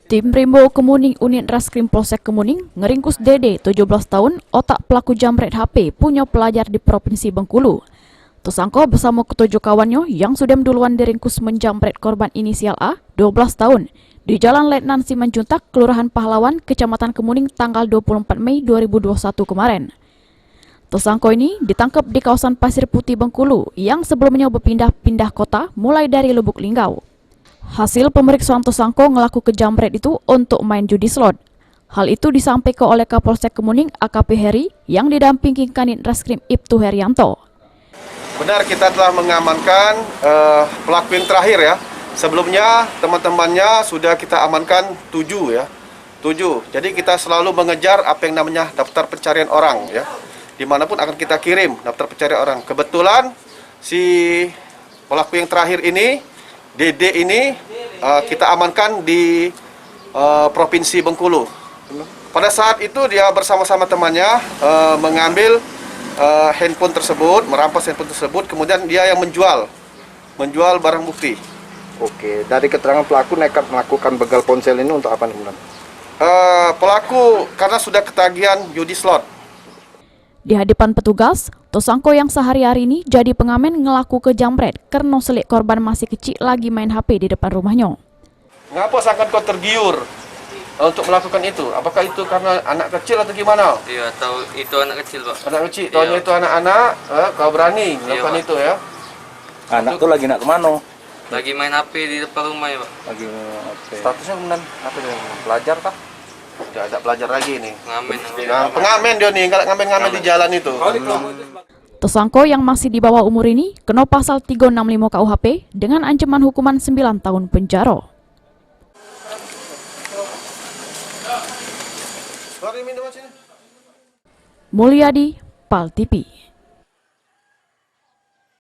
Tim Brimo Kemuning Unit Reskrim Polsek Kemuning ngeringkus Dede, 17 tahun, otak pelaku jambret HP punya pelajar di Provinsi Bengkulu. Tersangka bersama ketujuh kawannya yang sudah duluan diringkus menjambret korban inisial A, 12 tahun, di Jalan Letnan Simanjuntak, Kelurahan Pahlawan, Kecamatan Kemuning tanggal 24 Mei 2021 kemarin. Tersangka ini ditangkap di kawasan Pasir Putih Bengkulu yang sebelumnya berpindah-pindah kota mulai dari Lubuk Linggau. Hasil pemeriksaan tersangka ngelaku kejambret itu untuk main judi slot. Hal itu disampaikan oleh Kapolsek Kemuning AKP Heri yang didampingi Kanit Reskrim Ibtu Herianto. Benar, kita telah mengamankan pelaku yang terakhir ya. Sebelumnya teman-temannya sudah kita amankan 7 ya. 7. Jadi kita selalu mengejar apa yang namanya daftar pencarian orang ya. Dimanapun akan kita kirim daftar pencarian orang. Kebetulan si pelaku yang terakhir ini, Dede ini kita amankan di Provinsi Bengkulu. Pada saat itu dia bersama-sama temannya mengambil handphone tersebut, merampas handphone tersebut, kemudian dia yang menjual barang bukti. Oke, dari keterangan pelaku nekat melakukan begal ponsel ini untuk apa nih? Pelaku karena sudah ketagihan judi slot. Di hadapan petugas, tersangka yang sehari-hari ini jadi pengamen ngelaku kejambret karena selik korban masih kecil lagi main HP di depan rumahnya. Ngapa sangat kau tergiur untuk melakukan itu? Apakah itu karena anak kecil atau gimana? Iya, tahu itu anak kecil, Pak. Anak kecil, tahunya itu anak-anak, kau berani melakukan itu ya? Anak tuh lagi nak kemana? Lagi main HP di depan rumah ya, Pak. Lagi HP. Statusnya kemudian apa dia? Pelajar kah? Tidak ada pelajar lagi nih. Ngamen. Nah, pengamen dia nih, kalau ngamen-ngamen di jalan itu. Tersangka yang masih di bawah umur ini kena pasal 365 KUHP dengan ancaman hukuman 9 tahun penjara. Mulyadi, PAL TV.